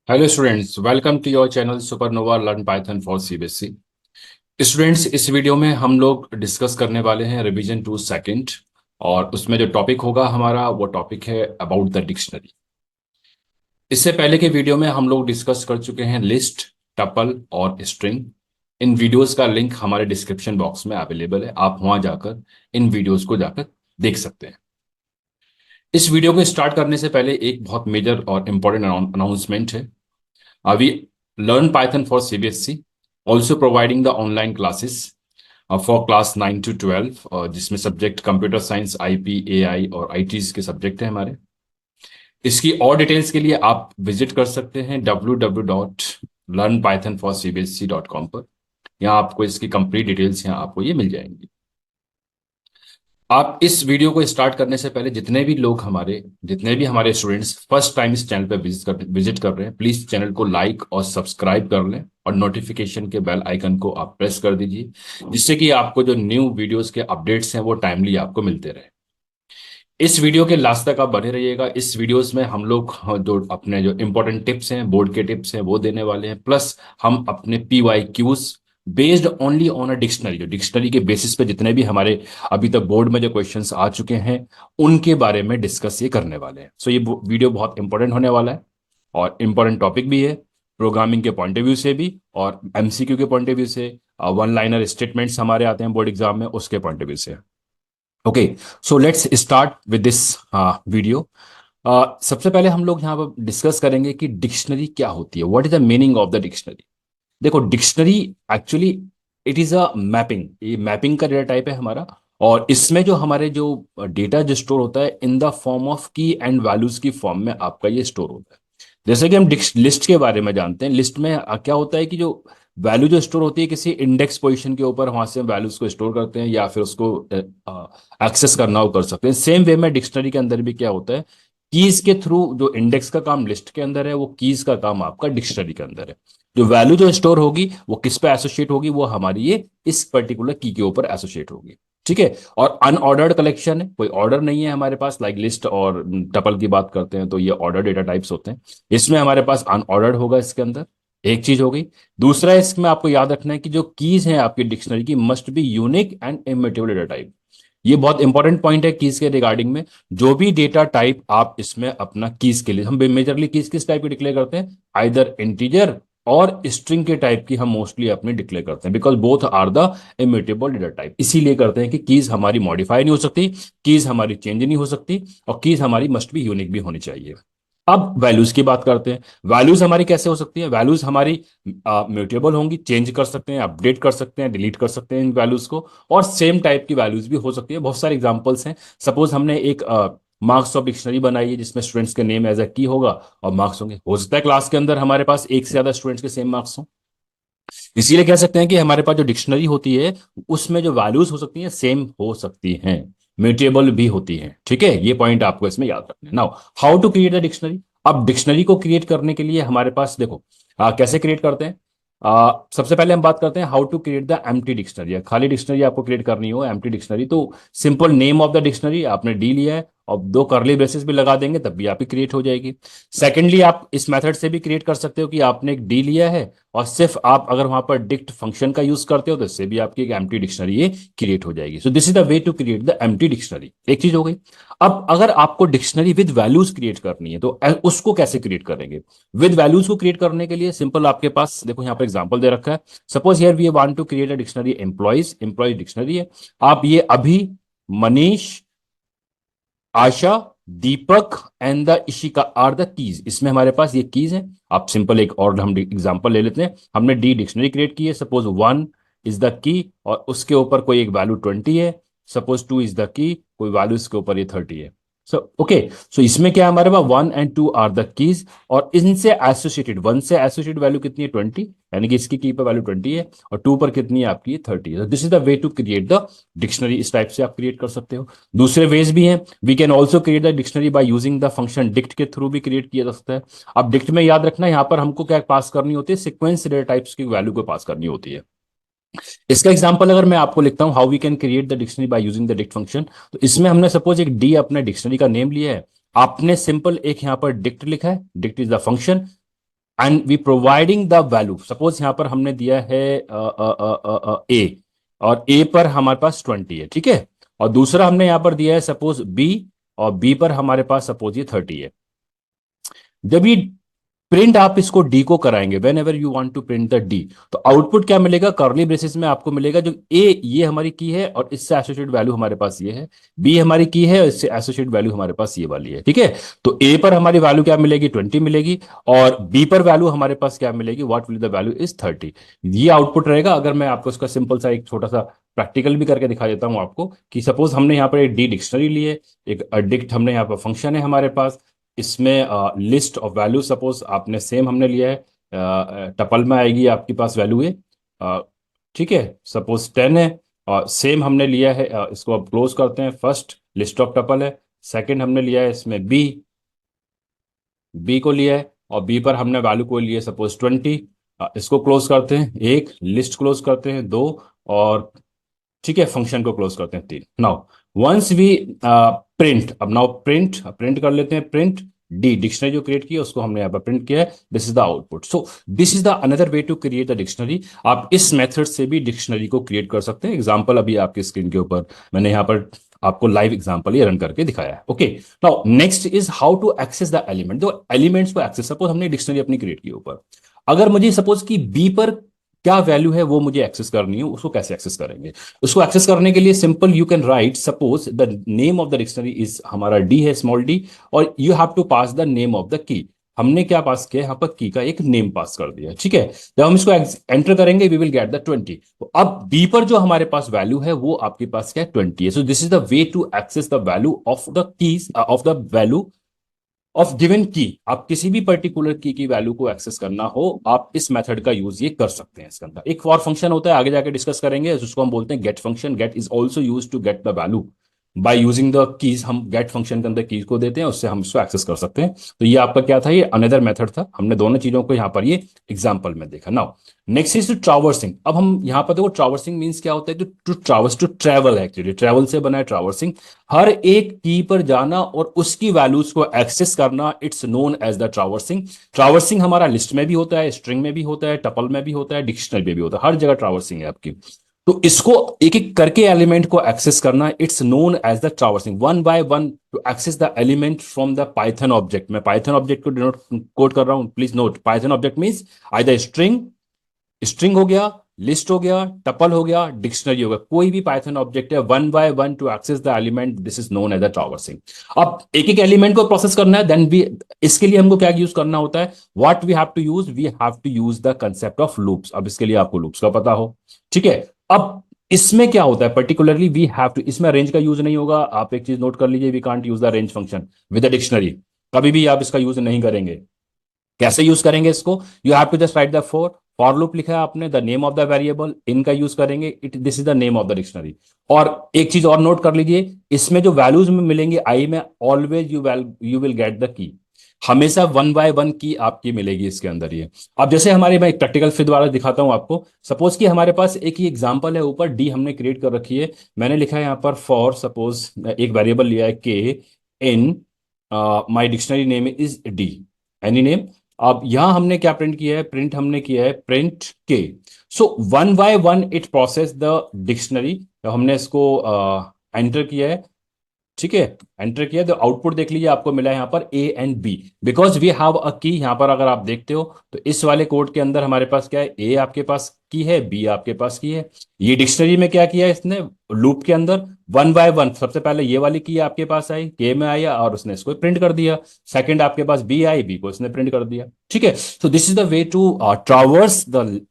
Hello students, welcome to your channel Supernova learn Python for CBSE. Students, इस video में हम लोग discuss करने वाले हैं रिवीजन टू सेकंड। और उसमें जो टॉपिक होगा हमारा वो टॉपिक है अबाउट द डिक्शनरी। इससे पहले के वीडियो में हम लोग डिस्कस कर चुके हैं लिस्ट, टपल और स्ट्रिंग। इन वीडियोस का लिंक हमारे डिस्क्रिप्शन बॉक्स में अवेलेबल है, आप वहां जाकर इन वीडियोस को जाकर देख सकते हैं। इस वीडियो को स्टार्ट करने से पहले एक बहुत मेजर और इंपॉर्टेंट अनाउंसमेंट है। We learn Python for CBSE, also providing the online classes for class 9 to 12, जिसमें subject computer science, IP, AI और आईटीज के सब्जेक्ट हैं हमारे। इसकी और डिटेल्स के लिए आप विजिट कर सकते हैं www.learnpythonforcbsc.com पर। यहाँ आपको इसकी कंप्लीट डिटेल्स यहाँ आपको ये मिल जाएंगी। आप इस वीडियो को स्टार्ट करने से पहले जितने भी हमारे स्टूडेंट्स फर्स्ट टाइम इस चैनल पर विजिट कर रहे हैं, प्लीज चैनल को लाइक और सब्सक्राइब कर लें और नोटिफिकेशन के बेल आइकन को आप प्रेस कर दीजिए, जिससे कि आपको जो न्यू वीडियोस के अपडेट्स हैं वो टाइमली आपको मिलते रहे। इस वीडियो के लास्ट तक आप बने रहिएगा। इस वीडियोस में हम लोग जो अपने जो इंपॉर्टेंट टिप्स हैं, बोर्ड के टिप्स हैं, वो देने वाले हैं, प्लस हम अपने PYQs based only on a dictionary, जो डिक्शनरी के बेसिस पे जितने भी हमारे अभी तक बोर्ड में जो क्वेश्चंस आ चुके हैं उनके बारे में डिस्कस ये करने वाले हैं। सो ये वीडियो बहुत इंपॉर्टेंट होने वाला है और इंपॉर्टेंट टॉपिक भी है, प्रोग्रामिंग के पॉइंट ऑफ व्यू से भी और MCQ के पॉइंट ऑफ व्यू से, वन लाइनर स्टेटमेंट्स हमारे आते हैं बोर्ड एग्जाम में, उसके पॉइंट ऑफ व्यू से। Okay, so let's start with this video. सबसे पहले हम लोग यहाँ पर डिस्कस करेंगे कि डिक्शनरी क्या होती है, what is the meaning of the dictionary. देखो, dictionary actually it is a mapping, ये मैपिंग का डेटा टाइप है हमारा। और इसमें जो हमारे जो डेटा जो स्टोर होता है इन द फॉर्म ऑफ की एंड वैल्यूज की फॉर्म में आपका ये स्टोर होता है। जैसे कि हम लिस्ट के बारे में जानते हैं, लिस्ट में क्या होता है कि जो वैल्यू जो स्टोर होती है किसी इंडेक्स पोजीशन के ऊपर, वहां से हम वैल्यूज को स्टोर करते हैं या फिर उसको एक्सेस करना हो कर सकते हैं। सेम वे में डिक्शनरी के अंदर भी क्या होता है, कीज के थ्रू जो इंडेक्स का काम लिस्ट के अंदर है, वो कीज का काम आपका डिक्शनरी के अंदर है। जो वैल्यू जो स्टोर होगी वो किस पे एसोसिएट होगी, वो हमारी ये इस पर्टिकुलर की के ऊपर एसोसिएट होगी। ठीक है। और अनऑर्डर्ड कलेक्शन है, कोई ऑर्डर नहीं है हमारे पास, लाइक लिस्ट और टपल की बात करते हैं तो ये ऑर्डर डेटा टाइप्स होते हैं। इसमें हमारे पास अनऑर्डर्ड होगा इसके अंदर, एक चीज हो गई। दूसरा इसमें आपको याद रखना है कि जो कीज हैं आपकी डिक्शनरी की must be unique and immutable data type. ये बहुत इंपॉर्टेंट पॉइंट है कीज के रिगार्डिंग में। जो भी डेटा टाइप आप इसमें अपना कीज के लिए, हम मेजरली कीज किस टाइप की डिक्लेयर करते हैं, आइदर इंटीजर और स्ट्रिंग के टाइप की हम मोस्टली अपने डिक्लेयर करते हैं, because both are the immutable data type. इसीलिए करते हैं कि कीज हमारी मॉडिफाई नहीं हो सकती, कीज हमारी चेंज नहीं हो सकती, और कीज हमारी मस्ट भी यूनिक भी होनी चाहिए। अब वैल्यूज की बात करते हैं। वैल्यूज हमारी कैसे हो सकती है, वैल्यूज हमारी म्यूटेबल होंगी, चेंज कर सकते हैं, अपडेट कर सकते हैं, डिलीट कर सकते हैं इन वैल्यूज को। और सेम टाइप की वैल्यूज भी हो सकती है। बहुत सारे एग्जांपल्स हैं। सपोज हमने एक मार्क्स ऑफ डिक्शनरी बनाई है जिसमें स्टूडेंट्स के नेम एज अ की होगा और मार्क्स होंगे। हो सकता है क्लास के अंदर हमारे पास एक से ज्यादा स्टूडेंट्स के सेम मार्क्स हों, इसीलिए कह सकते हैं कि हमारे पास जो डिक्शनरी होती है उसमें जो वैल्यूज हो सकती हैं सेम हो सकती हैं, म्यूटेबल भी होती हैं। ठीक है, ये पॉइंट आपको इसमें याद रखना है। Now, how to create the dictionary. अब डिक्शनरी को क्रिएट करने के लिए हमारे पास देखो कैसे क्रिएट करते हैं। सबसे पहले हम बात करते हैं how to create the empty dictionary. खाली डिक्शनरी आपको क्रिएट करनी हो, एम्प्टी डिक्शनरी, तो simple name of the dictionary आपने डी लिया है और दो करली ब्रेसेस भी लगा देंगे तब भी आपकी क्रिएट हो जाएगी। सेकेंडली, आप इस मेथड से भी क्रिएट कर सकते हो कि आपने एक डी लिया है और सिर्फ आप अगर वहां पर डिक्ट फंक्शन का यूज करते हो तो इससे भी आपकी एक एम्प्टी डिक्शनरी ये क्रिएट हो जाएगी। So this is the way to create the empty dictionary. एक चीज हो गई। अब अगर आपको डिक्शनरी विद वैल्यूज क्रिएट करनी है तो उसको कैसे क्रिएट करेंगे। विद वैल्यूज को क्रिएट करने के लिए सिंपल, आपके पास देखो यहाँ पर एग्जांपल दे रखा है। Suppose here we want to create a dictionary employees, employees dictionary है। आप ये अभी, Manish, Asha, Deepak and the Ishika are the keys, इसमें हमारे पास ये कीज हैं। आप सिंपल एक और हम एग्जांपल ले लेते हैं। हमने डी डिक्शनरी क्रिएट की है। सपोज 1 इज द की और उसके ऊपर कोई एक वैल्यू 20 है। सपोज 2 इज द की, कोई वैल्यू इसके ऊपर ये 30 है। सो ओके, सो इसमें क्या है हमारे पास 1 एंड 2 आर द कीज और इनसे एसोसिएटेड 1 से एसोसिएटेड वैल्यू कितनी है 20, यानी कि इसकी की पर वैल्यू 20 है और 2 पर कितनी है आपकी 30 है। This is the way to create the dictionary. इस टाइप से आप क्रिएट कर सकते हो। दूसरे वेज भी हैं। We can also create the dictionary by using the function dict के थ्रू भी क्रिएट किया जा सकता है। अब डिक्ट में याद रखना, यहाँ पर हमको क्या पास करनी होती है, सीक्वेंस डेटा टाइप्स की वैल्यू को पास करनी होती है। इसका एग्जांपल अगर मैं आपको लिखता हूं, how we can create the dictionary by using the dict function, तो इसमें हमने सपोज एक डी अपने डिक्शनरी का नेम लिया है। आपने सिंपल एक यहां पर डिक्ट लिखा है, dict is the function. And we providing the value, suppose यहाँ पर हमने दिया है ए, और ए पर हमारे पास 20 है, ठीक है, और दूसरा हमने यहाँ पर दिया है सपोज बी, और बी पर हमारे पास सपोज ये 30 है। जब ये प्रिंट आप इसको डी को कराएंगे, whenever you want to print the d, तो आउटपुट क्या मिलेगा, कर्ली ब्रेसिस में आपको मिलेगा जो ए ये हमारी की है और इससे एसोसिएट वैल्यू हमारे पास ये है, बी हमारी की है और इससे एसोसिएट वैल्यू हमारे पास ये वाली है, ठीक है। तो ए पर हमारी वैल्यू क्या मिलेगी, 20 मिलेगी, और बी पर वैल्यू हमारे पास क्या मिलेगी, what will the value is 30। ये आउटपुट रहेगा। अगर मैं आपको इसका सिंपल सा एक छोटा सा प्रैक्टिकल भी करके दिखा देता हूं आपको, कि सपोज हमने यहाँ पर एक डी डिक्शनरी ली है, एक डिक्ट हमने यहाँ पर फंक्शन है हमारे पास, इसमें लिस्ट ऑफ वैल्यू सपोज आपने सेम हमने लिया है, टपल में आएगी आपके पास वैल्यू है, ठीक है, सपोज 10 है, और सेम हमने लिया है, इसको अब क्लोज करते हैं, फर्स्ट लिस्ट ऑफ टपल है, सेकंड हमने लिया है इसमें बी, बी को लिया है, और बी पर हमने वैल्यू को लिया सपोज 20, इसको क्लोज करते हैं, एक लिस्ट क्लोज करते हैं, दो, और ठीक है फंक्शन को क्लोज करते हैं, तीन। नाउ वंस वी प्रिंट, अब नाउ प्रिंट प्रिंट कर लेते हैं, प्रिंट डी डिक्शनरी जो क्रिएट की है उसको हमने यहाँ पर प्रिंट किया है, this is the output. So this is the another way to create the dictionary. आप इस मेथड से भी डिक्शनरी को क्रिएट कर सकते हैं। एग्जांपल अभी आपके स्क्रीन के ऊपर मैंने यहाँ पर आपको लाइव एग्जांपल ये रन करके दिखाया है। Okay, now next is how to access the element. जो एलिमेंट्स को एक्सेस, सपोज हमने डिक्शनरी अपनी क्रिएट की ऊपर, अगर मुझे सपोज की बी पर क्या वैल्यू है वो मुझे एक्सेस करनी है, उसको कैसे एक्सेस करेंगे। उसको एक्सेस करने के लिए simple you can write, suppose the name of the dictionary is हमारा डी है, स्मॉल डी, और you have to pass the name of the key. हमने क्या पास किया यहाँ पर, की का एक नेम पास कर दिया, ठीक है। जब हम इसको एंटर करेंगे वी विल गेट द 20। तो अब बी पर जो हमारे पास वैल्यू है वो आपके पास क्या है, 20 है। So this is the way to access the value of the keys, of the value of given key. आप किसी भी पर्टिकुलर की वैल्यू को एक्सेस करना हो, आप इस मेथड का यूज ये कर सकते हैं। इसके अंदर एक फॉर फंक्शन होता है, आगे जाके डिस्कस करेंगे, उसको हम बोलते हैं get function. Get is also use to get the value by using the keys. हम गेट फंक्शन के अंदर कीज को देते हैं, उससे हम इसको एक्सेस कर सकते हैं। तो ये आपका क्या था, ये अनदर मेथड था। हमने दोनों चीजों को यहाँ पर ये एग्जाम्पल में देखा। Now next is to traversing. अब हम यहाँ पर देखो ट्रावर्सिंग मीन्स क्या होता है, टू ट्रावर्स, टू ट्रेवल है, एक्चुअली ट्रेवल से बना है ट्रावर्सिंग। हर एक की पर जाना और उसकी वैल्यूज को एक्सेस करना, it's known as the traversing. Traversing हमारा लिस्ट में भी होता है, स्ट्रिंग में भी होता है, टपल में भी होता है, डिक्शनरी में भी होता है, हर जगह ट्रावर्सिंग है आपकी। तो इसको एक एक करके एलिमेंट को एक्सेस करना, it's known as the traversing. One by one to access the element from the Python object. मैं पाइथन ऑब्जेक्ट को डिनोट कोड कर रहा हूं, please note, Python object means either string, string हो गया, लिस्ट हो गया, टपल हो गया, डिक्शनरी हो गया, कोई भी पाइथन ऑब्जेक्ट है, one by one to access the element, this is known as a traversing. अब एक एक एलिमेंट को प्रोसेस करना है, देन भी इसके लिए हमको क्या यूज करना होता है, what we have to use, we have to use the concept of loops. अब इसके लिए आपको लूप्स का पता हो, ठीक है। अब इसमें क्या होता है पर्टिकुलरली, वी हैव टू, इसमें रेंज का यूज नहीं होगा। आप एक चीज नोट कर लीजिए, we can't use the range function with the dictionary. कभी भी आप इसका यूज नहीं करेंगे। कैसे यूज करेंगे इसको, you have to just write the for loop लिखा है आपने, the name of the variable, इनका यूज करेंगे, it this is the name of the dictionary. और एक चीज और नोट कर लीजिए, इसमें जो वैल्यूज में मिलेंगे आई में, always you will get the की, हमेशा वन बाय वन की आपकी मिलेगी इसके अंदर ये। अब जैसे हमारे, मैं एक प्रैक्टिकल फिर दोबारा दिखाता हूं आपको। सपोज कि हमारे पास एक ही एग्जांपल है, ऊपर डी हमने क्रिएट कर रखी है, मैंने लिखा है यहाँ पर फॉर, सपोज एक वेरिएबल लिया है के in my dictionary name is D, any name. अब यहां हमने क्या प्रिंट किया है, प्रिंट हमने किया है प्रिंट के। So one by one it process the dictionary. तो हमने इसको एंटर किया है, ठीक है, एंटर किया, तो आउटपुट देख लीजिए, आपको मिला है यहाँ पर a and b, because we have a key. यहाँ पर अगर आप देखते हो तो इस वाले कोड के अंदर हमारे पास क्या है, ए आपके पास की है, बी आपके पास की है। ये डिक्शनरी में क्या किया है इसने, लूप के अंदर वन बाय वन, सबसे पहले ये वाली की आपके पास आई, के में आई और उसने इसको प्रिंट कर दिया। सेकंड आपके पास बी आई, बी को इसने प्रिंट कर दिया, ठीक है। So this is the way to traverse the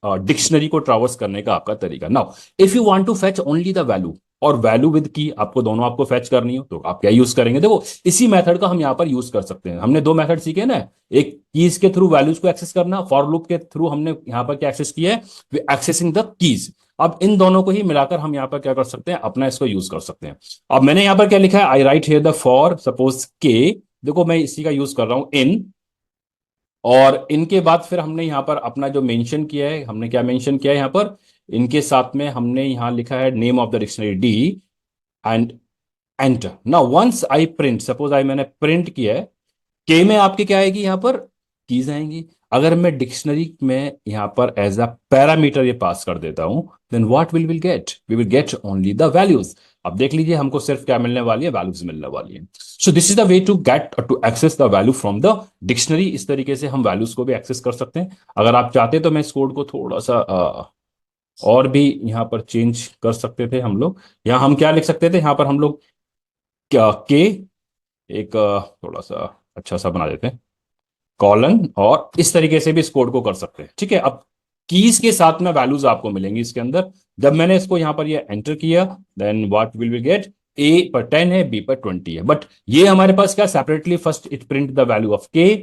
dictionary को ट्रावर्स करने का आपका तरीका। Now if you want to fetch only the value और वैल्यू विद की, आपको दोनों आपको फेच करनी हो, तो आप क्या यूज करेंगे, देखो इसी मेथड का हम यहाँ पर यूज कर सकते हैं। हमने दो मेथड सीखे ना, एक कीज के थ्रू वैल्यूज को एक्सेस करना, फॉर लूप के थ्रू हमने यहाँ पर क्या एक्सेस किया है, एक्सेसिंग द कीज। अब इन दोनों को ही मिलाकर हम यहाँ पर क्या कर सकते हैं, अपना इसको यूज कर सकते हैं। अब मैंने यहाँ पर क्या लिखा है, I write here the for suppose के, देखो मैं इसी का यूज कर रहा हूं इन, और इनके बाद फिर हमने यहां पर अपना जो मेंशन किया है, हमने क्या मेंशन किया है यहां पर, इनके साथ में हमने यहां लिखा है name of the dictionary d and enter. Now once I print, suppose I मैंने प्रिंट किया है, के में आपके क्या आएगी यहां पर, कीज आएंगी। अगर मैं डिक्शनरी में यहाँ पर एज अ पैरामीटर ये पास कर देता हूं, then what will get, we will get only the values. अब देख लीजिए हमको सिर्फ क्या मिलने वाली है, वैल्यूज मिलने वाली है। So this is the way to get to access the value from the dictionary. इस तरीके से हम वैल्यूज को भी एक्सेस कर सकते हैं। अगर आप चाहते तो मैं इस कोड को थोड़ा सा और भी यहाँ पर चेंज कर सकते थे हम लोग। यहाँ हम क्या लिख सकते थे, यहाँ पर हम लोग क्या के एक थोड़ा सा अच्छा सा बना देते हैं कॉलन, और इस तरीके से भी इस कोड को कर सकते हैं। ठीक है, अब कीज के साथ में वैल्यूज आपको मिलेंगी इसके अंदर। जब मैंने इसको यहां पर ये एंटर किया, then what will we get, A पर 10 है, बी पर 20 है। बट ये हमारे पास क्या, separately first it print the value of के,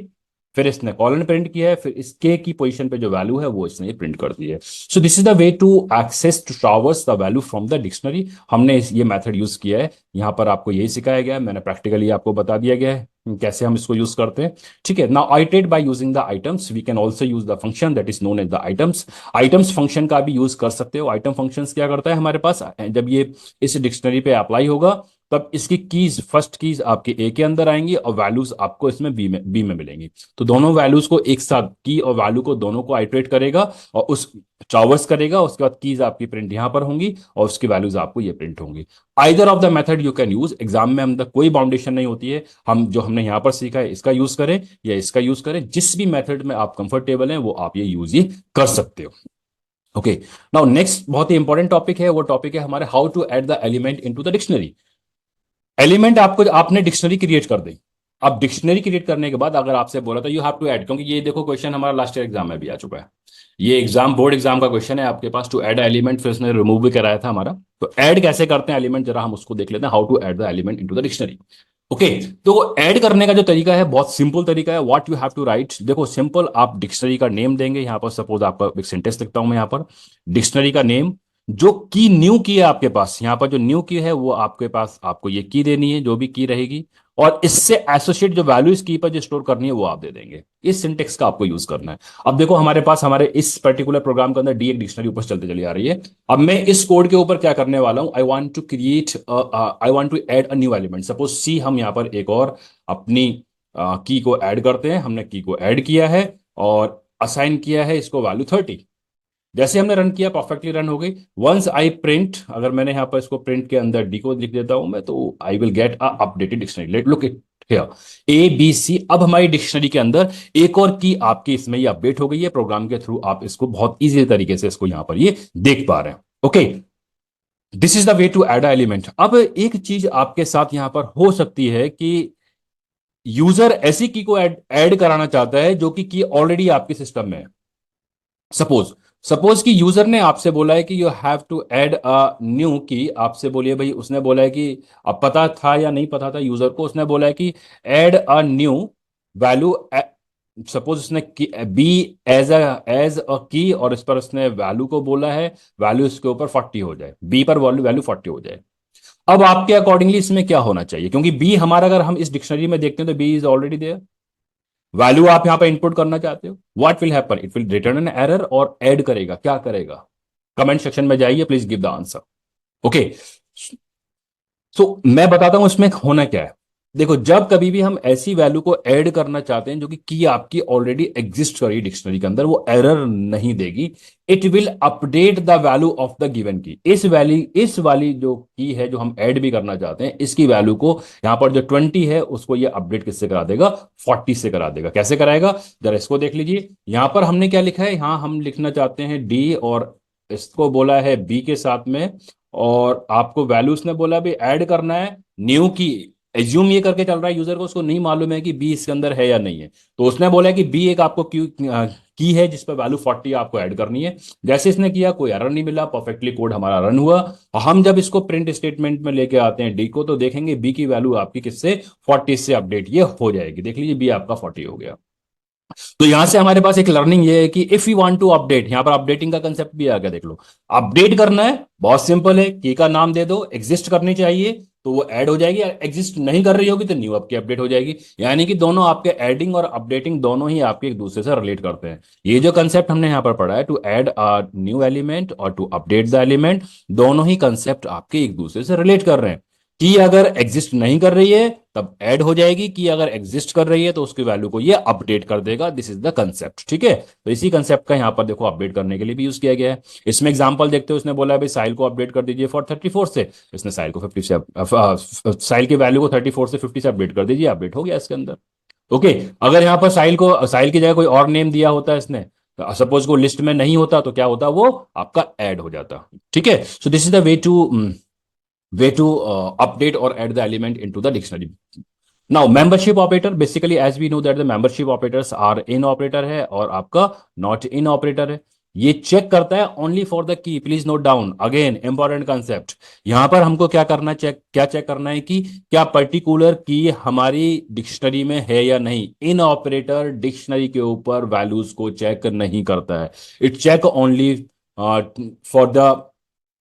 फिर इसने कॉलन प्रिंट किया है, फिर इस के की पोजीशन पे जो वैल्यू है वो इसने प्रिंट कर दी है। So this is the way to access to traverse the value from the dictionary. हमने ये मेथड यूज किया है, यहाँ पर आपको यही सिखाया गया है, मैंने प्रैक्टिकली आपको बता दिया गया है कैसे हम इसको यूज करते हैं। ठीक है, now iterate by using the items, we can also use the function that is known as the items. Items function का भी यूज कर सकते हो। आइटम फंक्शंस क्या करता है हमारे पास, जब ये इस डिक्शनरी पे अप्लाई होगा तब इसकी कीज, फर्स्ट कीज आपके ए के अंदर आएंगी और वैल्यूज आपको इसमें बी में मिलेंगी। तो दोनों वैल्यूज को एक साथ, की और वैल्यू को दोनों को आइटरेट करेगा और उस ट्रावर्स करेगा, उसके बाद कीज आपकी प्रिंट यहां पर होंगी और उसकी वैल्यूज आपको ये प्रिंट होंगी। Either of the method you can use. Exam में हम तक कोई बाउंडेशन नहीं होती है, हम जो हमने यहां पर सीखा है इसका यूज करें या इसका यूज करें, जिस भी मेथड में आप कंफर्टेबल हैं वो आप ये यूज ही कर सकते हो। ओके, नाउ नेक्स्ट बहुत ही इंपॉर्टेंट टॉपिक है, वो टॉपिक है हमारे how to add the element into the dictionary. Element आपको, आपने डिक्शनरी क्रिएट कर दी। अब डिक्शनरी क्रिएट करने के बाद अगर आपसे बोला तो यू हैव टू ऐड, क्योंकि ये देखो क्वेश्चन हमारा लास्ट ईयर एग्जाम में भी आ चुका है, ये एग्जाम बोर्ड एग्जाम का क्वेश्चन है आपके पास, टू ऐड एलिमेंट, फिर उसने रिमूव भी कराया था हमारा। तो ऐड कैसे करते हैं एलिमेंट, जरा हम उसको देख लेते हैं, how to add the element into the dictionary. Okay, तो ऐड करने का जो तरीका है बहुत सिंपल तरीका है। What you have to write, देखो सिंपल, आप डिक्शनरी का नेम देंगे। यहां पर सपोज आपका एक सेंटेंस लिखता हूं मैं यहाँ पर, डिक्शनरी का नेम, जो की न्यू की है आपके पास, यहां पर जो न्यू की है वो आपके पास, आपको ये की देनी है जो भी की रहेगी, और इससे एसोसिएट जो वैल्यू इस की पर जो स्टोर करनी है वो आप दे देंगे। इस सिंटेक्स का आपको यूज करना है। अब देखो हमारे पास, हमारे इस पर्टिकुलर प्रोग्राम के अंदर डी एक डिक्शनरी ऊपर चलते चली आ रही है। अब मैं इस कोड के ऊपर क्या करने वाला हूं, I want to add a new element. Suppose see, हम यहां पर एक और अपनी की को ऐड करते हैं। हमने की को ऐड किया है और असाइन किया है इसको वैल्यू 30। जैसे हमने रन किया, परफेक्टली रन हो गई। वंस आई प्रिंट, अगर मैंने यहां पर इसको प्रिंट के अंदर डी को लिख देता हूं मैं, तो I will get a updated dictionary. Let look it here, A B C. अब हमारी डिक्शनरी के अंदर एक और की आपकी इसमें ये अपडेट हो गई है। प्रोग्राम के थ्रू आप इसको बहुत इजी तरीके से इसको यहां पर ये देख पा रहे हैं। Okay, this is the way to add element. अब एक चीज आपके साथ यहां पर हो सकती है कि यूजर ऐसी की को ऐड कराना चाहता है जो कि की ऑलरेडी आपके सिस्टम में है। सपोज सपोज कि यूजर ने आपसे बोला है कि you have to add a new key, आपसे बोलिए भाई, उसने बोला है कि अब पता था या नहीं पता था यूजर को, उसने बोला है कि add a new value. Suppose उसने बी एज अ की, और इस पर उसने वैल्यू को बोला है, वैल्यू इसके ऊपर 40 हो जाए, बी पर वैल्यू वैल्यू 40 हो जाए। अब आपके अकॉर्डिंगली इसमें क्या होना चाहिए, क्योंकि बी हमारा, अगर हम इस डिक्शनरी में देखते हैं तो B is already there, value आप यहां पर इनपुट करना चाहते हो, what will happen, it will return an error और ऐड करेगा। क्या करेगा, कमेंट सेक्शन में जाइए, please give the answer. Okay, तो मैं बताता हूं इसमें होना क्या है। देखो, जब कभी भी हम ऐसी वैल्यू को ऐड करना चाहते हैं जो कि की आपकी ऑलरेडी एग्जिस्ट कर रही डिक्शनरी के अंदर, वो एरर नहीं देगी। It will update the value of the given की। इस वाली जो की है जो हम ऐड भी करना चाहते हैं, इसकी वैल्यू को यहां पर जो 20 है उसको ये अपडेट किससे करा देगा, 40 से करा देगा। कैसे कराएगा, जरा इसको देख लीजिए। यहां पर हमने क्या लिखा है, यहां हम लिखना चाहते हैं डी, और इसको बोला है बी के साथ में, और आपको वैल्यूज ने बोला भी ऐड करना है न्यू की। एज्यूम ये करके चल रहा है यूजर को, उसको नहीं मालूम है कि बी इसके अंदर है या नहीं है, तो उसने बोला है कि बी एक आपको क्यू की है जिस पर वैल्यू 40 आपको ऐड करनी है। जैसे इसने किया, कोई एरर नहीं मिला, परफेक्टली कोड हमारा रन हुआ। हम जब इसको प्रिंट स्टेटमेंट में लेके आते हैं डी को, तो देखेंगे बी की वैल्यू आपकी किससे, 40 से अपडेट ये हो जाएगी। देख लीजिए बी आपका 40 हो गया। तो यहां से हमारे पास एक लर्निंग ये है कि if you want to update, यहां पर अपडेटिंग का कंसेप्ट भी आ गया। देख लो, अपडेट करना है बहुत सिंपल है, की का नाम दे दो, एग्जिस्ट करनी चाहिए तो वो ऐड हो जाएगी, एग्जिस्ट नहीं कर रही होगी तो न्यू आपकी अपडेट हो जाएगी। यानी कि दोनों आपके एडिंग और अपडेटिंग दोनों ही आपके एक दूसरे से रिलेट करते हैं। ये जो कंसेप्ट हमने यहां पर पढ़ा है, to add a new element और टू अपडेट द एलिमेंट, दोनों ही कंसेप्ट आपके एक दूसरे से रिलेट कर रहे हैं। की अगर एग्जिस्ट नहीं कर रही है तब ऐड हो जाएगी, की अगर एग्जिस्ट कर रही है तो उसकी वैल्यू को ये अपडेट कर देगा। दिस इज द कंसेप्ट, ठीक है। तो इसी कंसेप्ट का यहाँ पर देखो अपडेट करने के लिए भी यूज किया गया है। इसमें एग्जांपल देखते हो, उसने बोला भाई साहिल को अपडेट कर दीजिए फॉर 34 से, इसने साहिल को 50 से साहिल की वैल्यू को 34 से 50 से अपडेट कर दीजिए, अपडेट हो गया इसके अंदर। ओके, अगर यहाँ पर साहिल की जगह कोई और नेम दिया होता इसने, सपोज को लिस्ट में नहीं होता तो क्या होता, वो आपका ऐड हो जाता, ठीक है। So this is the way to update or add the element into the dictionary. Now membership operator, basically as we know that the membership operators are in operator है और आपका not in operator है। ये check करता है only for the key, please note down again important concept. यहां पर हमको क्या चेक करना है कि क्या पर्टिकुलर की हमारी डिक्शनरी में है या नहीं। इन ऑपरेटर डिक्शनरी के ऊपर वैल्यूज को चेक नहीं करता है, it check only for the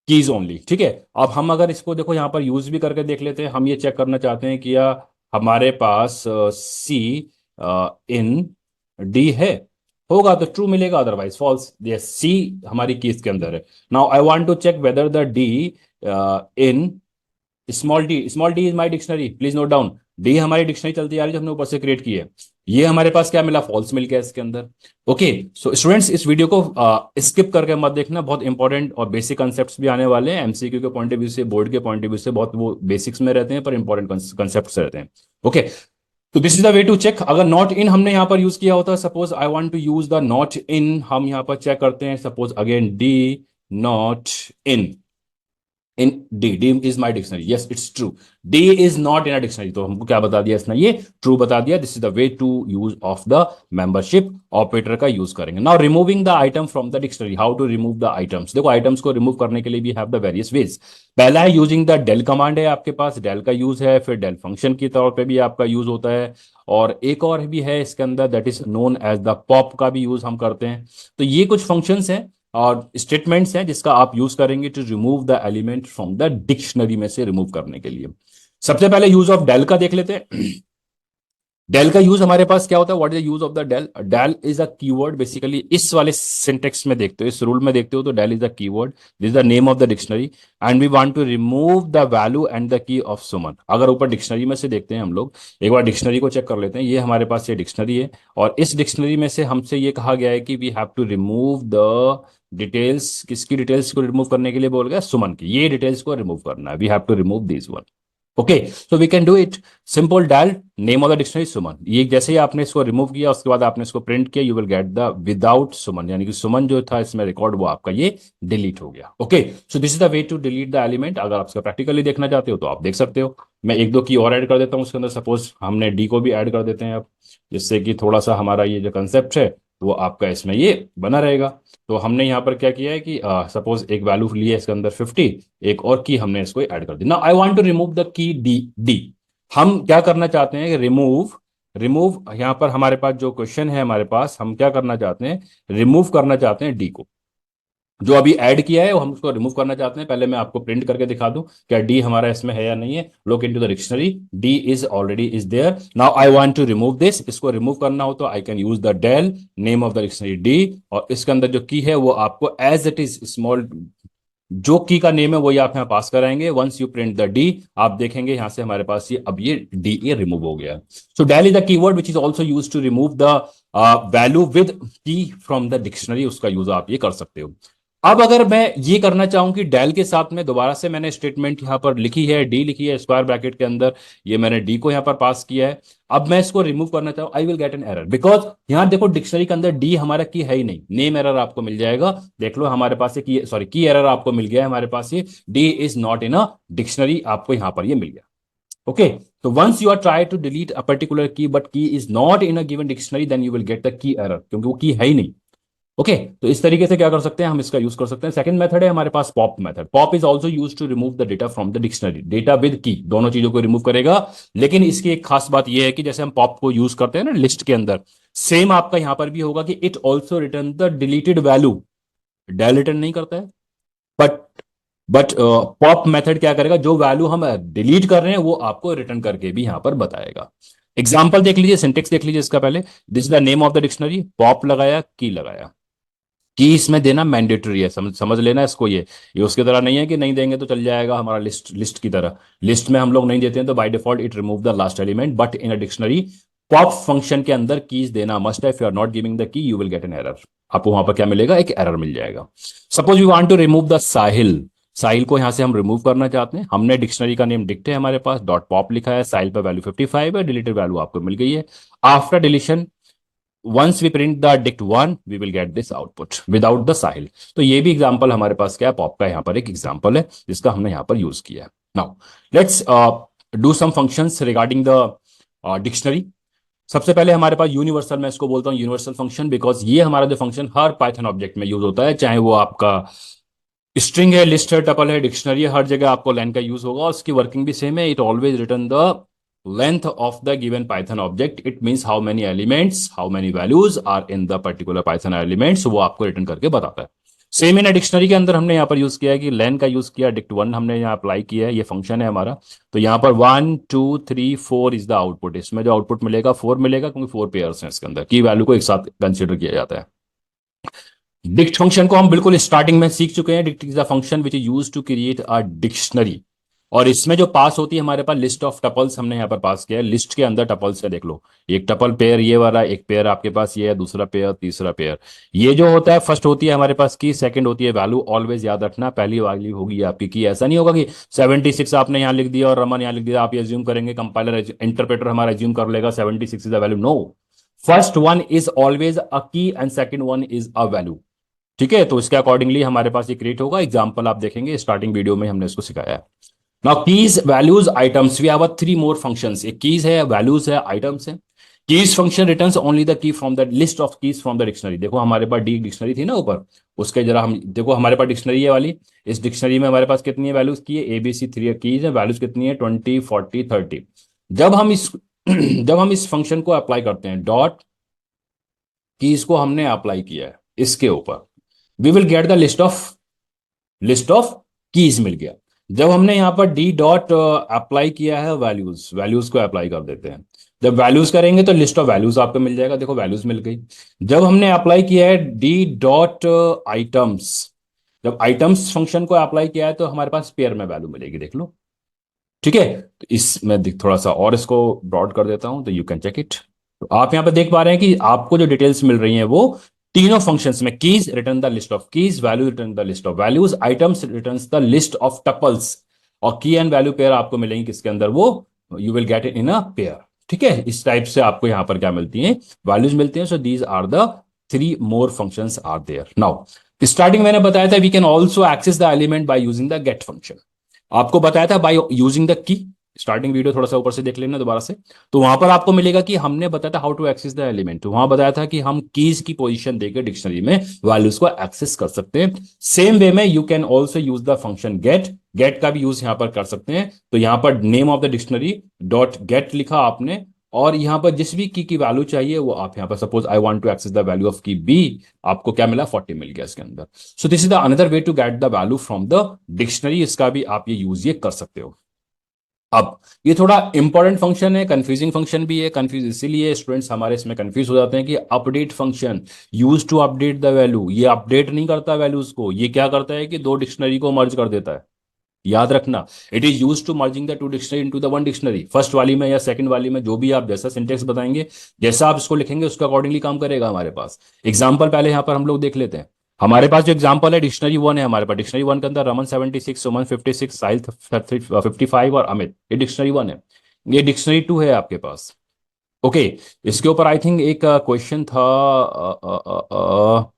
keys only, ठीक है। अब हम अगर इसको देखो यहाँ पर यूज भी करके देख लेते हैं। हम ये चेक करना चाहते हैं कि या हमारे पास सी इन डी है, होगा तो ट्रू मिलेगा, अदरवाइज फॉल्स। यस, सी हमारी कीज के अंदर है। Now I want to check whether the D in small D is my dictionary, please note down. D हमारी डिक्शनरी चलती आ रही है जो हमने ऊपर से क्रिएट की है। ये हमारे पास क्या मिला, फॉल्स मिल गया इसके अंदर। ओके, सो स्टूडेंट्स इस वीडियो को स्किप करके मत देखना, बहुत इंपॉर्टेंट और बेसिक कंसेप्ट्स भी आने वाले हैं। एमसीक्यू के पॉइंट ऑफ व्यू से, बोर्ड के पॉइंट ऑफ व्यू से बहुत वो बेसिक्स में रहते हैं पर इंपॉर्टेंट कंसेप्ट्स रहते हैं। ओके, तो this is the way to check. अगर नॉट इन हमने यहां पर यूज किया होता, suppose I want to use the not in, हम यहां पर चेक करते हैं, suppose again D not in D is my dictionary, yes it's true, D is not in a dictionary, तो हमको क्या बता दिया इसने, ये ट्रू बता दिया। This is the way to use of the membership operator का यूज करेंगे। Now removing the item from the dictionary, how to remove the items. देखो आइटम्स को रिमूव करने के लिए भी हैव द वेरियस वेज। पहला है यूजिंग द डेल कमांड है आपके पास, डेल का यूज है, फिर डेल फंक्शन के तौर पे भी आपका यूज होता है, और एक और भी है इसके अंदर that is known as the pop का भी यूज हम करते हैं। तो ये कुछ फंक्शंस हैं और स्टेटमेंट्स हैं जिसका आप यूज करेंगे to remove the element from the dictionary में से रिमूव करने के लिए। सबसे पहले यूज ऑफ डेल का देख लेते हैं। डेल का यूज हमारे पास क्या होता है, what is the use of the del. Del is a keyword, basically इस वाले सिंटेक्स में देखते हो, इस रूल में देखते हो तो del is a keyword, this is the name of the dictionary and we want to remove the value and the key of Suman. अगर ऊपर डिक्शनरी में से देखते हैं हम लोग, एक बार डिक्शनरी को चेक कर लेते हैं। ये हमारे पास ये डिक्शनरी है और इस डिक्शनरी में से हमसे ये कहा गया है कि we have to remove the details. किसकी डिटेल्स को रिमूव करने के लिए बोल गया, सुमन की। ये डिटेल्स को रिमूव करना है, we have to remove this one. Okay, so we can do it simple, del name of the dictionary सुमन। ये जैसे ही आपने इसको रिमूव किया उसके बाद आपने इसको प्रिंट किया, you will get the without Suman, यानी कि सुमन जो था इसमें रिकॉर्ड वो आपका ये डिलीट हो गया। Okay, so this is the way to delete the element. अगर आप इसका प्रैक्टिकली देखना चाहते हो तो आप देख सकते हो। मैं एक दो की और ऐड कर देता हूँ उसके अंदर, सपोज हमने डी को भी ऐड कर देते हैं अब, जिससे कि थोड़ा सा हमारा ये जो कंसेप्ट है वो आपका इसमें ये बना रहेगा। तो हमने यहाँ पर क्या किया है कि सपोज एक वैल्यू ली है इसके अंदर 50, एक और की हमने इसको ऐड कर दी। Now I want to remove the key D. हम क्या करना चाहते हैं कि रिमूव रिमूव यहाँ पर हमारे पास जो क्वेश्चन है हमारे पास, हम क्या करना चाहते हैं, रिमूव करना चाहते हैं डी को। जो अभी ऐड किया है वो हम उसको रिमूव करना चाहते हैं। पहले मैं आपको प्रिंट करके दिखा दूं क्या डी हमारा इसमें है या नहीं है। Look into the dictionary, D is already is there. Now I want to remove this. इसको रिमूव करना हो तो I can use the del name of the dictionary D, और इसके अंदर जो की है वो आपको एज इट इज स्मॉल, जो की का नेम है वही आप यहाँ पास कराएंगे। Once you print the D, आप देखेंगे यहां से हमारे पास ये अब ये डी ये रिमूव हो गया। So del is the keyword which is also use to remove the value with key from the dictionary, उसका यूज आप ये कर सकते हो। अब अगर मैं ये करना चाहूं कि डेल के साथ में दोबारा से मैंने स्टेटमेंट यहां पर लिखी है, डी लिखी है स्क्वायर ब्रैकेट के अंदर, ये मैंने डी को यहां पर पास किया है। अब मैं इसको रिमूव करना चाहूं, आई will get an error, because यहां देखो डिक्शनरी के अंदर डी हमारा की है ही नहीं। नेम एरर आपको मिल जाएगा, देख लो हमारे पास की एरर आपको मिल गया है हमारे पास, ये D is not in a dictionary आपको यहां पर ये मिल गया। ओके, तो once you are try to delete a particular key but key is not in a given dictionary, then you will get the key error, क्योंकि वो की है ही नहीं। ओके, तो इस तरीके से क्या कर सकते हैं हम इसका यूज कर सकते हैं। सेकंड मेथड है हमारे पास pop method. Pop is also used to remove the data from the dictionary, data with key, दोनों चीजों को रिमूव करेगा। लेकिन इसकी एक खास बात यह है कि जैसे हम पॉप को यूज करते हैं ना लिस्ट के अंदर, सेम आपका यहां पर भी होगा कि it also return the deleted value. Del return नहीं करता है, बट पॉप मेथड क्या करेगा, जो वैल्यू हम डिलीट कर रहे हैं वो आपको रिटर्न करके भी यहां पर बताएगा। एग्जाम्पल देख लीजिए, सिंटेक्स देख लीजिए इसका पहले। This is the name of the dictionary, pop लगाया, की लगाया। की इसमें देना मैंडेटरी है, समझ लेना इसको। ये उसकी तरह नहीं है कि नहीं देंगे तो चल जाएगा हमारा, लिस्ट की तरह। लिस्ट में हम लोग नहीं देते हैं तो by default it remove the last element, but in a dictionary pop function के अंदर कीज देना मस्ट है। If you are not giving the key you will get an error. आपको वहां पर क्या मिलेगा, एक एरर मिल जाएगा। Suppose you want to remove the Sahil, Sahil को यहां से हम रिमूव करना चाहते हैं। हमने डिक्शनरी का नेम डिक्ट है हमारे पास, डॉट पॉप लिखा है, साहिल पर वैल्यू 55 है, डिलीटेड वैल्यू आपको मिल गई है। After deletion once we print the dict1 we will get this output without the sahil। तो ये भी एग्जांपल हमारे पास क्या है, पॉप का यहाँ पर एक एग्जांपल है जिसका हमने यहाँ पर यूज किया है। Now let's do some functions regarding the dictionary. सबसे पहले हमारे पास यूनिवर्सल, मैं इसको बोलता हूँ यूनिवर्सल फंक्शन, बिकॉज ये हमारा जो फंक्शन हर पाइथन ऑब्जेक्ट में यूज होता है, चाहे वो आपका स्ट्रिंग है, लिस्ट है, टपल है, डिक्शनरी है, हर जगह आपको लेन का यूज होगा और उसकी वर्किंग भी सेम है। It always return the length of the given python object। it means how many elements, how many values are in the particular python elements, वो आपको रिटर्न करके बताता है। सेम इन डिक्शनरी के अंदर हमने यहाँ पर यूज किया है कि लेन का यूज किया, dict1 हमने यहाँ अप्लाई किया है, ये फंक्शन है हमारा। तो यहाँ पर 1 2 3 4 इज द आउटपुट। इसमें जो आउटपुट मिलेगा 4 मिलेगा, क्योंकि 4 पेयर्स हैं इसके अंदर, की वैल्यू को एक साथ कंसिडर किया जाता है। डिक्ट फंक्शन को हम बिल्कुल स्टार्टिंग में सीख चुके हैं। Dict is the function which is use to create a dictionary. और इसमें जो पास होती है हमारे पास लिस्ट ऑफ टपल्स हमने यहाँ पर पास किया है। लिस्ट के अंदर टपल्स है, देख लो, एक टपल पेयर ये वाला, एक पेयर आपके पास ये है, दूसरा पेयर, तीसरा पेयर। ये जो होता है फर्स्ट होती है हमारे पास की, सेकंड होती है वैल्यू। ऑलवेज याद रखना, पहली वाली होगी आपकी की। ऐसा नहीं होगा कि 76 आपने यहाँ लिख दिया और रमन यहाँ लिख दिया, आप ये एज्यूम करेंगे, कंपाइलर इंटरप्रेटर हमारा एज्यूम कर लेगा 76 is the value. No, first one is always a key and second one is a value. ठीक है, तो इसके अकॉर्डिंगली हमारे पास ये क्रिएट होगा। एग्जांपल आप देखेंगे, स्टार्टिंग वीडियो में हमने इसको सिखाया है। Now keys, values, items, we have 3 more functions. एक कीज है, वैल्यूज है, आइटम्स है। Keys function returns only the key from the list of keys from the dictionary. देखो हमारे पास डी डिक्शनरी थी ना ऊपर, उसके जरा हम देखो, हमारे पास डिक्शनरी है वाली। इस डिक्शनरी में हमारे पास कितनी है वैल्यूज की है, एबीसी 3 कीज है, वैल्यूज कितनी है 20 40 30। जब हम इस जब हम इस फंक्शन को अप्लाई करते हैं, डॉट कीज को हमने अप्लाई किया है इसके ऊपर, we will get the list of keys मिल गया। जब हमने यहां पर डी डॉट अप्लाई किया है वैल्यूज, वैल्यूज को अप्लाई कर देते हैं। जब वैल्यूज करेंगे तो लिस्ट ऑफ वैल्यूज आपको मिल जाएगा, देखो वैल्यूज मिल गई। जब हमने अप्लाई किया है डी डॉट आइटम्स, जब आइटम्स फंक्शन को अप्लाई किया है तो हमारे पास पेयर में वैल्यू मिलेगी, देख लो। ठीक है, तो इसमें थोड़ा सा और इसको ब्रॉड कर देता हूं तो यू कैन चेक इट। तो आप यहां पर देख पा रहे हैं कि आपको जो डिटेल्स मिल रही हैं वो तीनों फंक्शंस में, keys return the list of keys, value return the list of values, items return the list of tuples. और की एंड वैल्यू पेयर आपको मिलेंगी किसके अंदर, वो you will get it in a pair. ठीक है, इस टाइप से आपको यहां पर क्या मिलती हैं, वैल्यूज मिलती हैं। So these are the 3 more functions are there. Now starting मैंने बताया था we can also access the element by using the get function. आपको बताया था by using the key, starting video थोड़ा सा ऊपर से देख लेना दोबारा से। तो वहां पर आपको मिलेगा कि हमने बताया था how to access the element. तो वहां बताया था कि हम कीज की पोजीशन देकर डिक्शनरी में वैल्यूज को एक्सेस कर सकते हैं। सेम वे में you can also use the function get, get का भी यूज यहां पर कर सकते हैं। तो यहां पर name of the dictionary dot gate लिखा आपने, और यहां पर जिस भी की वैल्यू चाहिए वो आप यहां पर, suppose I want to access the value of key B, आपको क्या मिला 40 मिल गया इसके अंदर। So this is the another way to get the value from the dictionary. इसका भी आप ये यूज कर सकते हो। अब ये थोड़ा इंपॉर्टेंट फंक्शन है, कंफ्यूजिंग फंक्शन भी है। कंफ्यूज इसीलिए स्टूडेंट्स हमारे इसमें कंफ्यूज हो जाते हैं कि update function use to update the value, ये अपडेट नहीं करता वैल्यूज को, ये क्या करता है कि 2 डिक्शनरी को मर्ज कर देता है। याद रखना, it is use to merging the 2 dictionary into the 1 dictionary. First वाली में या सेकंड वाली में, जो भी आप जैसा सिंटेक्स बताएंगे, जैसा आप इसको लिखेंगे उसके अकॉर्डिंगली काम करेगा हमारे पास। एग्जाम्पल पहले यहां पर हम लोग देख लेते हैं। हमारे पास जो एग्जाम्पल है डिक्शनरी 1 है, हमारे पास डिक्शनरी 1 के अंदर रमन 76, सुमन 56, साहिल 55 और अमित, ये डिक्शनरी 1 है। ये डिक्शनरी 2 है आपके पास। ओके, इसके ऊपर आई थिंक एक क्वेश्चन था,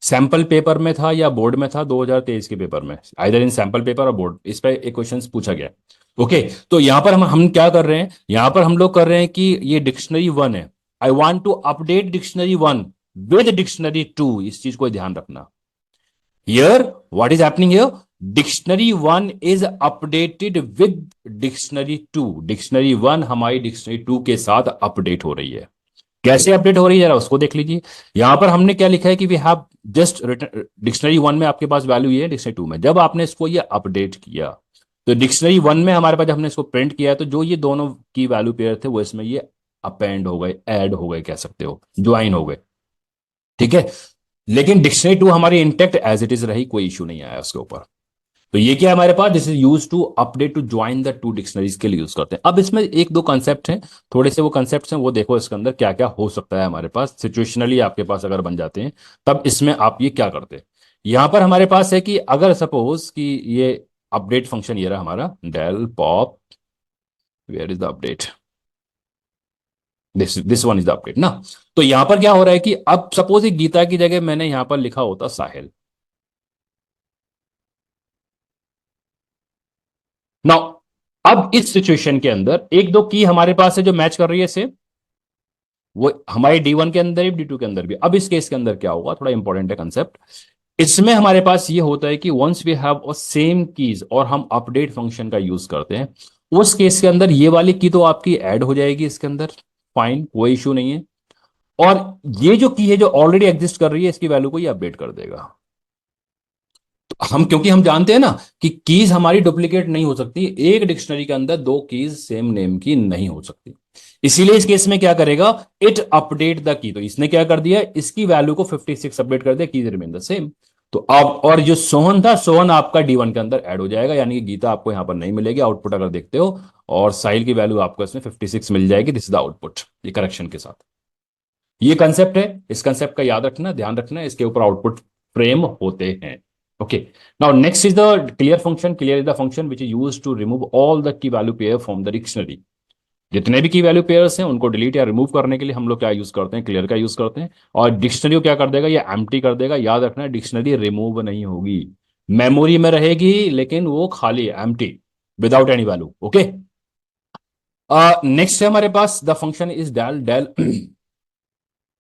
सैंपल पेपर में था या बोर्ड में था, 2023 के पेपर में, आइदर इन सैंपल पेपर और बोर्ड, इस पे एक क्वेश्चन पूछा गया। ओके, तो यहां पर हम क्या कर रहे हैं, यहां पर हम लोग कर रहे हैं कि ये डिक्शनरी 1 है, I want to update dictionary 1 with dictionary 2। इस चीज को ध्यान रखना। Here what is happening here, dictionary 1 is updated with dictionary 2। Dictionary 1 हमारी डिक्शनरी 2 के साथ अपडेट हो रही है। कैसे अपडेट हो रही है जरा उसको देख लीजिए। यहां पर हमने क्या लिखा है कि वी हैव जस्ट डिक्शनरी 1 में आपके पास वैल्यू ये है, डिक्शनरी 2 में जब आपने इसको ये अपडेट किया, तो डिक्शनरी 1 में हमारे पास जब हमने इसको प्रिंट किया, तो जो ये दोनों की वैल्यू पेयर थे वो इसमें ये अपेंड हो गए, ऐड हो गए, कह सकते हो ज्वाइन हो गए। ठीक है, लेकिन डिक्शनरी टू हमारी इंटेक्ट एज इट इज रही, कोई इशू नहीं आया उसके ऊपर। तो ये क्या है हमारे पास, this is use to update to join the two dictionaries के लिए यूज करते हैं। अब इसमें एक दो कंसेप्ट हैं, थोड़े से वो कंसेप्ट हैं, वो देखो इसके अंदर क्या क्या हो सकता है हमारे पास सिचुएशनली आपके पास अगर बन जाते हैं, तब इसमें आप ये क्या करते हैं। यहां पर हमारे पास है कि अगर सपोज कि ये अपडेट फंक्शन ये रहा हमारा del pop, where is the update, this one is the update ना। तो यहां पर क्या हो रहा है कि अब सपोज एक गीता की जगह मैंने यहां पर लिखा होता साहिल। नाउ अब इस सिचुएशन के अंदर एक दो की हमारे पास है जो मैच कर रही है से, वो हमारे D1 के अंदर भी D2 के अंदर भी। अब इस केस के अंदर क्या होगा, थोड़ा इंपॉर्टेंट है कंसेप्ट। इसमें हमारे पास ये होता है कि once we have a same keys और हम अपडेट फंक्शन का यूज करते हैं, उस केस के अंदर ये वाली की तो आपकी ऐड हो जाएगी इसके अंदर, फाइन, कोई इशू नहीं है। और ये जो की है जो ऑलरेडी एग्जिस्ट कर रही है, इसकी वैल्यू को ये अपडेट कर देगा। हम क्योंकि हम जानते हैं ना कि कीज हमारी डुप्लीकेट नहीं हो सकती, एक डिक्शनरी के अंदर दो कीज सेम नेम की नहीं हो सकती। इसीलिए इस केस में क्या करेगा, इट अपडेट द की। तो इसने क्या कर दिया, इसकी वैल्यू को 56 अपडेट कर दिया, कीज रिमेन द सेम। तो अब और जो सोहन था, सोहन आपका D1 के अंदर ऐड हो जाएगा, यानी कि गीता आपको यहां पर नहीं मिलेगी आउटपुट अगर देखते हो, और साहिल की वैल्यू आपको इसमें 56 मिल जाएगी। दिस इज द आउटपुट, ये करेक्शन के साथ। ये कंसेप्ट है, इस कंसेप्ट का याद रखना, ध्यान रखना, इसके ऊपर आउटपुट फ्रेम होते हैं। Okay, now next is the clear function. Clear is the function which is use to remove all the key value pair from the dictionary. जितने भी की वैल्यू पेयर्स हैं उनको डिलीट या रिमूव करने के लिए हम लोग क्या यूज करते हैं, क्लियर का यूज करते हैं। और डिक्शनरी को क्या कर देगा, ये एम्प्टी कर देगा। याद रखना डिक्शनरी रिमूव नहीं होगी, मेमोरी में रहेगी, लेकिन वो खाली empty, without any value. Okay, next है हमारे पास the function is del. Del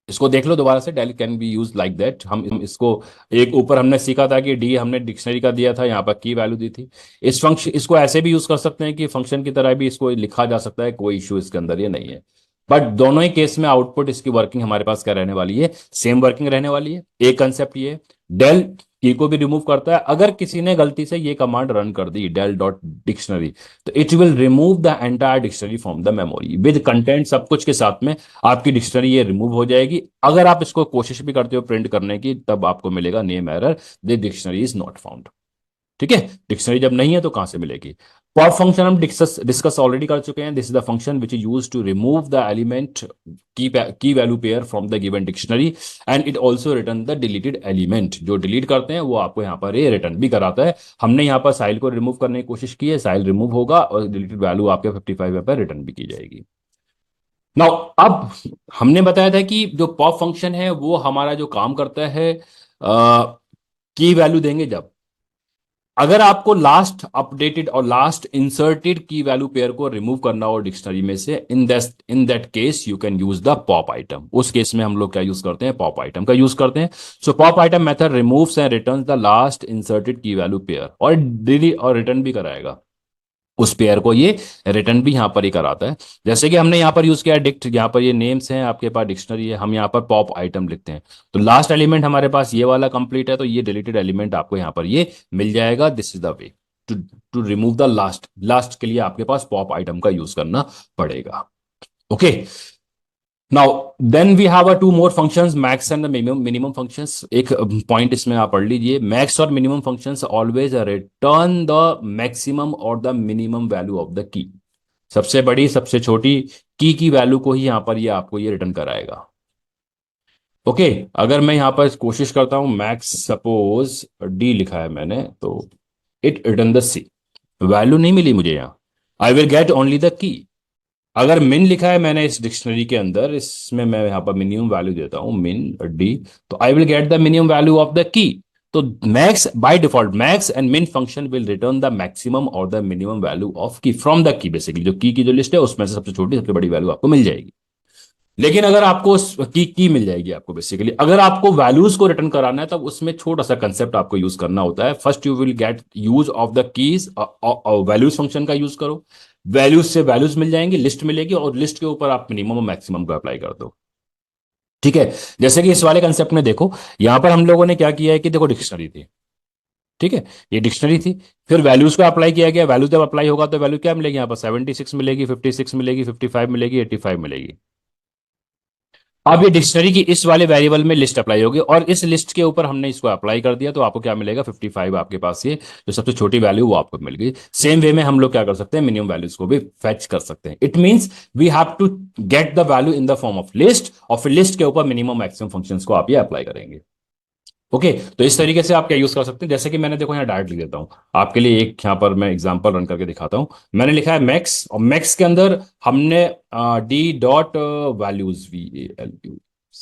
इसको देख लो दोबारा से, del can be use like that. हम इसको एक ऊपर हमने सीखा था कि डी हमने डिक्शनरी का दिया था, यहाँ पर की वैल्यू दी थी। इस फंक्शन इसको ऐसे भी यूज कर सकते हैं कि फंक्शन की तरह भी इसको लिखा जा सकता है, कोई इश्यू इसके अंदर ये नहीं है। बट दोनों ही केस में आउटपुट इसकी वर्किंग हमारे पास क्या रहने वाली है, सेम वर्किंग रहने वाली है। एक कंसेप्ट ये डेल की को भी रिमूव करता है। अगर किसी ने गलती से ये कमांड रन कर दी डेल डॉट डिक्शनरी, तो it will remove the entire dictionary from the memory with content, सब कुछ के साथ में आपकी डिक्शनरी ये रिमूव हो जाएगी। अगर आप इसको कोशिश भी करते हो प्रिंट करने की, तब आपको मिलेगा name error, the dictionary is not found. ठीक है, डिक्शनरी जब नहीं है तो कहां से मिलेगी। पॉप फंक्शन हम डिस्कस ऑलरेडी कर चुके हैं। This is the function which is use to remove the element key value pair from the given dictionary, and it also return the deleted element. जो डिलीट करते हैं वो आपको यहाँ पर ये रिटर्न भी कराता है। हमने यहाँ पर साइल को रिमूव करने की कोशिश की है, साइल रिमूव होगा और डिलीटेड वैल्यू आपके 55 पर रिटर्न भी की जाएगी। नाउ अब हमने बताया था कि जो पॉप फंक्शन है वो हमारा जो काम करता है, की वैल्यू देंगे जब, अगर आपको लास्ट अपडेटेड और last inserted key value pair को रिमूव करना हो डिक्शनरी में से, in that case you can use the pop item. उस केस में हम लोग क्या यूज करते हैं, पॉप आइटम का यूज करते हैं। So pop item method removes and returns the last inserted key value pair, और डिलीट और रिटर्न भी कराएगा उस पेयर को, ये रिटर्न भी यहां पर ही कराता है। जैसे कि हमने यहां पर यूज किया डिक्ट, यहां पर ये नेम्स हैं आपके पास, डिक्शनरी है, हम यहां पर पॉप आइटम लिखते हैं। तो लास्ट एलिमेंट हमारे पास ये वाला कंप्लीट है, तो ये डिलीटेड एलिमेंट आपको यहां पर ये मिल जाएगा। This is the way to to remove the last. Last के लिए आपके पास पॉप आइटम का यूज करना पड़ेगा। Okay, now then we have two more functions, max and the minimum functions. एक पॉइंट इसमें आप पढ़ लीजिए, मैक्स और minimum functions always return the maximum और the minimum value of the key. सबसे बड़ी सबसे छोटी की वैल्यू को ही यहां पर ये आपको ये रिटर्न कराएगा। ओके, अगर मैं यहां पर कोशिश करता हूं मैक्स, सपोज डी लिखा है मैंने, तो it return the C. Value नहीं मिली मुझे यहां, I will get only the key. अगर मिन लिखा है मैंने इस डिक्शनरी के अंदर, इसमें मैं यहां पर मिनिमम वैल्यू देता हूं मिन डी, तो I will get the minimum value of the key. तो max by default, max and min function will return the maximum और the minimum value of key from the key. Basically जो key जो list है उसमें से सबसे छोटी सबसे बड़ी वैल्यू आपको मिल जाएगी। लेकिन अगर आपको की मिल जाएगी आपको, बेसिकली अगर आपको वैल्यूज को रिटर्न कराना है तब उसमें छोटा सा कंसेप्ट आपको यूज करना होता है। First you will gate use of the keys, values function का यूज करो, वैल्यूज से वैल्यूज मिल जाएंगी, लिस्ट मिलेगी, और लिस्ट के ऊपर आप मिनिमम और मैक्सिमम को अप्लाई कर दो। ठीक है, जैसे कि इस वाले कंसेप्ट में देखो, यहां पर हम लोगों ने क्या किया है कि देखो डिक्शनरी थी, ठीक है, ये डिक्शनरी थी, फिर वैल्यूज को अप्लाई किया गया। वैल्यू जब अप्लाई होगा तो वैल्यू क्या मिलेगी, यहाँ पर 76 मिलेगी, 56 मिलेगी, 55 मिलेगी, 85 मिलेगी। अब ये डिक्शनरी की इस वाले वेरिएबल में लिस्ट अप्लाई होगी और इस लिस्ट के ऊपर हमने इसको अप्लाई कर दिया तो आपको क्या मिलेगा 55 आपके पास ये जो सबसे छोटी वैल्यू वो आपको मिल गई। सेम वे में हम लोग क्या कर सकते हैं मिनिमम वैल्यूज को भी फेच कर सकते हैं। It means we have to get the value in the form of list और फिर लिस्ट के ऊपर मिनिमम मैक्सिमम फंक्शंस को आप ये अप्लाई करेंगे। ओके तो इस तरीके से आप क्या यूज कर सकते हैं जैसे कि मैंने देखो यहाँ डायरेक्ट लिख देता हूँ आपके लिए एक यहाँ पर मैं एग्जांपल रन करके दिखाता हूँ। मैंने लिखा है मैक्स और मैक्स के अंदर हमने डी डॉट वैल्यूज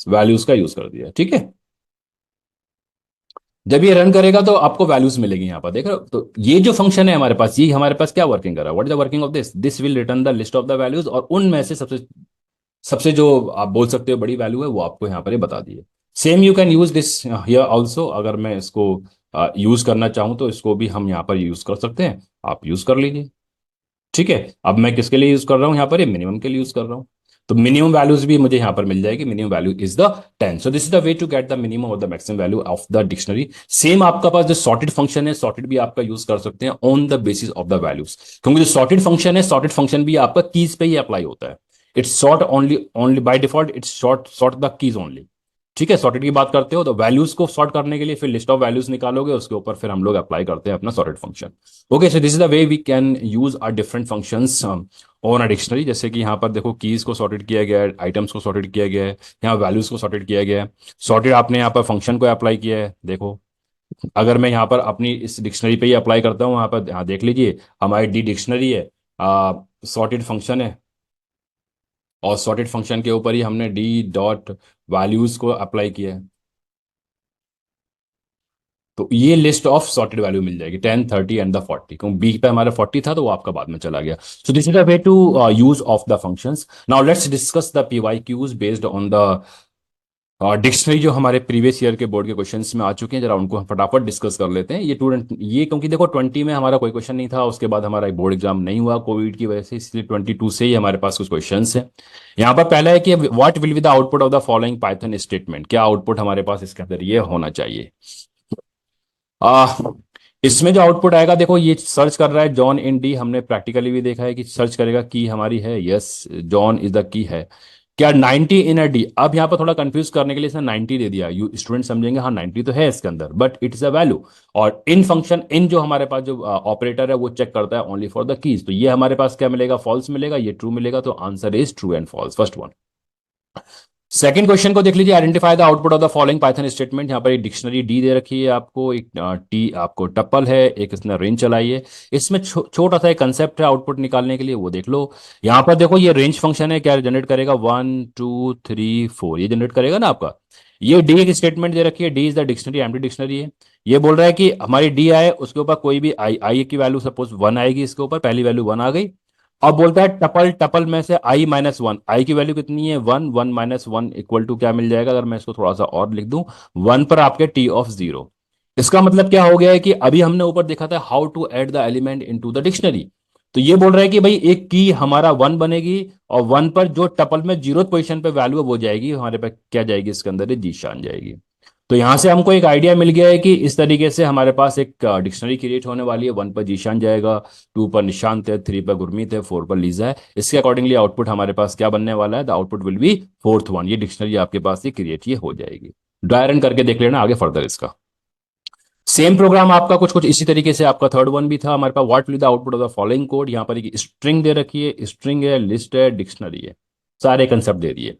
वैल्यूज का यूज कर दिया ठीक है। जब ये रन करेगा तो आपको वैल्यूज मिलेगी यहाँ पर देख रहे हो। तो ये जो फंक्शन है हमारे पास ये हमारे पास क्या वर्किंग कर रहा है what is the working of this this will return the list of the values और उनमें से सबसे सबसे जो आप बोल सकते हो बड़ी वैल्यू है वो आपको यहाँ पर ये बता दी है। Same you can use this here also अगर मैं इसको यूज करना चाहूँ तो इसको भी हम यहाँ पर यूज कर सकते हैं आप यूज कर लीजिए ठीक है। अब मैं किसके लिए यूज कर रहा हूँ यहाँ पर ये मिनिमम के लिए यूज कर रहा हूँ तो मिनिमम वैल्यूज भी मुझे यहाँ पर मिल जाएगी minimum value is the 10 so this is the way to get the minimum और the maximum value of the dictionary. Same आपका पास जो सॉर्टेड फंक्शन है सॉर्टेड भी आपका यूज कर सकते हैं on the basis of the values क्योंकि जो सॉर्टेड फंक्शन है सॉर्टेड फंक्शन भी आपका कीज पे ही अप्लाई होता है। It's sort only only by default it's short sort the keys only ठीक है। सॉर्टेड की बात करते हो तो वैल्यूज को सॉर्ट करने के लिए फिर लिस्ट ऑफ वैल्यूज निकालोगे उसके ऊपर फिर हम लोग अप्लाई करते हैं अपना sorted function. Okay so this is the way we can use are different functions on a dictionary जैसे कि यहाँ पर देखो कीज को सॉर्टेड किया गया है आइटम्स को सॉर्टेड किया गया है यहाँ वैल्यूज को सॉर्टेड किया गया है सॉर्टेड आपने यहाँ पर फंक्शन को अप्लाई किया है देखो। अगर मैं यहाँ पर अपनी इस डिक्शनरी पे ही अप्लाई करता हूँ यहाँ पर यहाँ देख लीजिए हमारी डी डिक्शनरी है सॉर्टेड फंक्शन है और सॉर्टेड फंक्शन के ऊपर ही हमने डी डॉट वैल्यूज को अप्लाई किया है तो ये लिस्ट ऑफ सॉर्टेड वैल्यू मिल जाएगी 10 30 एंड द 40 क्योंकि बी पे हमारा 40 था तो वो आपका बाद में चला गया। So this is the way to use of the functions. Now let's discuss the PYQs based on the dictionary जो हमारे प्रीवियस ईयर के बोर्ड के क्वेश्चंस में आ चुके हैं जरा उनको हम फटाफट डिस्कस कर लेते हैं। ये स्टूडेंट ये क्योंकि देखो 20 में हमारा कोई क्वेश्चन नहीं था उसके बाद हमारा बोर्ड एग्जाम नहीं हुआ कोविड की वजह से इसलिए 22 से ही हमारे पास कुछ क्वेश्चंस हैं। यहाँ पर पहला है कि what will be the output of the following Python statement क्या आउटपुट हमारे पास इसके अंदर ये होना चाहिए। आ, इसमें जो आउटपुट आएगा देखो ये सर्च कर रहा है जॉन इन डी हमने प्रैक्टिकली भी देखा है कि सर्च करेगा की हमारी है यस जॉन इज द की है क्या 90 इन अ डी। अब यहाँ पर थोड़ा कंफ्यूज करने के लिए इसने 90 दे दिया यू स्टूडेंट समझेंगे हाँ 90 तो है इसके अंदर बट इट्स अ वैल्यू और इन फंक्शन इन जो हमारे पास जो ऑपरेटर है वो चेक करता है ओनली फॉर द कीज तो ये हमारे पास क्या मिलेगा फॉल्स मिलेगा ये ट्रू मिलेगा तो answer is true and false first one. Second question को देख लीजिए identify the output of the following Python statement. यहाँ पर एक डिक्शनरी डी दे रखी है आपको एक टी आपको टप्पल है एक इसने रेंज चलाई है इसमें छोटा सा एक कंसेप्ट है आउटपुट निकालने के लिए वो देख लो। यहाँ पर देखो ये रेंज फंक्शन है क्या जनरेट करेगा 1 2 3 4 ये जनरेट करेगा ना आपका। ये डी एक स्टेटमेंट दे रखी है D is the dictionary empty dictionary है। ये बोल रहा है कि हमारी डी आए उसके ऊपर कोई भी आई आई की वैल्यू सपोज 1 आएगी इसके ऊपर पहली वैल्यू 1 आ गई। अब बोलता है टपल टपल में से आई माइनस वन आई की वैल्यू कितनी है 1 1 माइनस वन इक्वल टू क्या मिल जाएगा अगर मैं इसको थोड़ा सा और लिख दूं 1 पर आपके टी ऑफ 0। इसका मतलब क्या हो गया है कि अभी हमने ऊपर देखा था how to add the element into the dictionary तो ये बोल रहा है कि भाई एक की हमारा 1 बनेगी और 1 पर जो टपल में जीरो पोजीशन पे वैल्यू है वो जाएगी हमारे पास क्या जाएगी इसके अंदर जीशान जाएगी। तो यहां से हमको एक आइडिया मिल गया है कि इस तरीके से हमारे पास एक डिक्शनरी क्रिएट होने वाली है 1 पर जीशान जाएगा 2 पर निशांत है 3 पर गुरमीत है 4 पर लीजा है। इसके अकॉर्डिंगली आउटपुट हमारे पास क्या बनने वाला है the output will be fourth one ये डिक्शनरी आपके पास ये क्रिएट ये हो जाएगी। ड्राई रन करके देख लेना आगे फर्दर इसका। सेम प्रोग्राम आपका कुछ कुछ इसी तरीके से आपका थर्ड वन भी था हमारे पास what will the output of the following code. यहाँ पर एक स्ट्रिंग दे रखी है स्ट्रिंग है लिस्ट है डिक्शनरी है सारे कंसेप्ट दे दिए।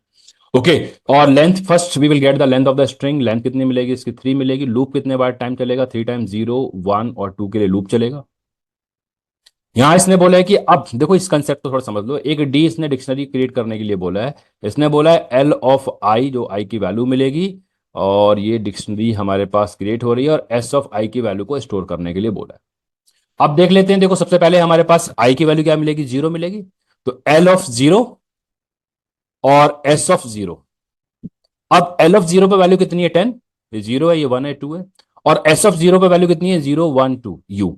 ओके और length first we will get the length of the string length कितनी मिलेगी इसकी 3 मिलेगी। लूप कितने बार टाइम चलेगा 3 टाइम 0 1 और 2 के लिए लूप चलेगा। यहां इसने बोला है कि अब देखो इस कंसेप्ट को थोड़ा समझ लो एक डी इसने डिक्शनरी क्रिएट करने के लिए बोला है। इसने बोला है एल ऑफ आई जो आई की वैल्यू मिलेगी और ये डिक्शनरी हमारे पास क्रिएट हो रही है और एस ऑफ आई की वैल्यू को स्टोर करने के लिए बोला है। अब देख लेते हैं देखो सबसे पहले हमारे पास आई की वैल्यू क्या मिलेगी 0 मिलेगी तो एल ऑफ 0 और एस ऑफ 0। अब एल ऑफ 0 पे वैल्यू कितनी है 10 ये 0 है ये 1 है 2 है और एस ऑफ 0 पे वैल्यू कितनी है 0 1 2 यू।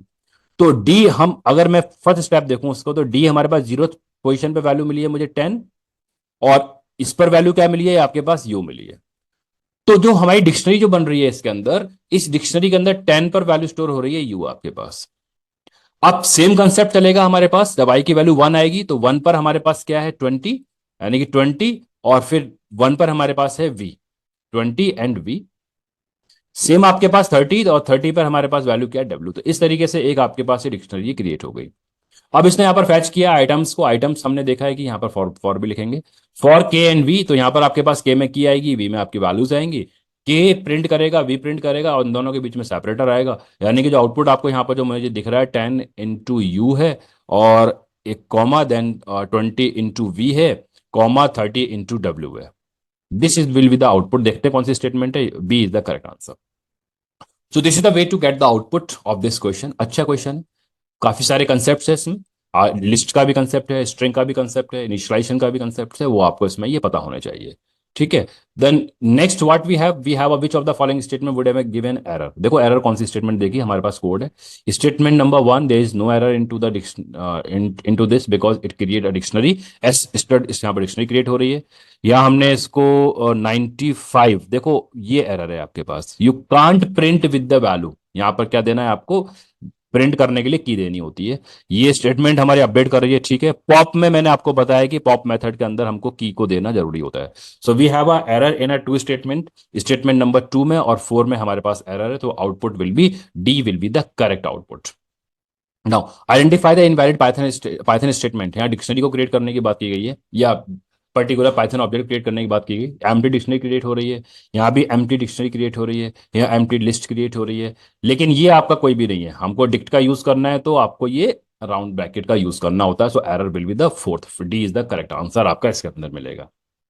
तो डी हम अगर मैं फर्स्ट स्टेप देखूं उसको तो डी हमारे पास 0 पोजीशन पे वैल्यू मिली है मुझे 10 और इस पर वैल्यू क्या मिली है आपके पास यू मिली है। तो जो हमारी डिक्शनरी जो बन रही है इसके अंदर इस डिक्शनरी के अंदर 10 पर वैल्यू स्टोर हो रही है यू आपके पास। अब सेम कंसेप्ट चलेगा हमारे पास जब आई की वैल्यू 1 आएगी तो 1 पर हमारे पास क्या है 20 यानी कि 20 और फिर 1 पर हमारे पास है v, 20 एंड v। सेम आपके पास 30 और 30 पर हमारे पास वैल्यू क्या है, w। तो इस तरीके से एक आपके पास ये डिक्शनरी क्रिएट हो गई। अब इसने यहाँ पर फैच किया आइटम्स को। आइटम्स हमने देखा है कि यहाँ पर फॉर भी लिखेंगे, फॉर के एंड वी। तो यहाँ पर आपके पास के में की आएगी, वी में आपकी वैल्यूज आएंगी। के प्रिंट करेगा, वी प्रिंट करेगा, और इन दोनों के बीच में सेपरेटर आएगा। यानी कि जो आउटपुट आपको यहाँ पर जो मुझे दिख रहा है 10 इंटू यू है, और एक कॉमा, देन 20 इंटू वी है, कॉमा 30 इंटू डब्ल्यू है। This is will be the output. देखते हैं कौन सी स्टेटमेंट है, B is the correct answer. So this is the way to get the output of this question. अच्छा question, काफी सारे कंसेप्ट है इसमें। लिस्ट का भी कंसेप्ट है, स्ट्रिंग का भी कंसेप्ट है, इनिशियलाइजेशन का भी कंसेप्ट है, वो आपको इसमें ये पता होने चाहिए। ठीक है। Then next what we have which of the following statement would have given error. देखो एरर कौन सी स्टेटमेंट देगी, हमारे पास कोड है। Statement number 1, there is no error into the into this because it create a dictionary. एस स्टड इस यहाँ पर डिक्शनरी क्रिएट हो रही है। या हमने इसको 95, देखो ये एरर है आपके पास, you can't print with the value. यहाँ पर क्या देना है आपको, प्रिंट करने के लिए की देनी होती है। ये स्टेटमेंट हमारे अपडेट कर रही है। ठीक है। पॉप में मैंने आपको बताया कि पॉप मेथड के अंदर हमको की को देना जरूरी होता है। So we have a error in a two statement. Statement number 2 में और 4 में हमारे पास एरर है, तो output will be D, will be the correct output. Now identify the invalid Python statement. यहाँ डिक्शनरी को क्रिएट करने की बात की गई है, या पर्टिकुलर पाइथन ऑब्जेक्ट क्रिएट करने की बात की गई। एम्प्टी डिक्शनरी क्रिएट हो रही है, यहाँ भी एम्प्टी डिक्शनरी क्रिएट हो रही है, यहाँ एम्प्टी लिस्ट क्रिएट हो रही है। लेकिन ये आपका कोई भी नहीं है, हमको डिक्ट का यूज करना है, तो आपको ये राउंड ब्रैकेट का यूज करना होता है। So error will be the fourth, D is the correct answer आपका इसके अंदर मिलेगा।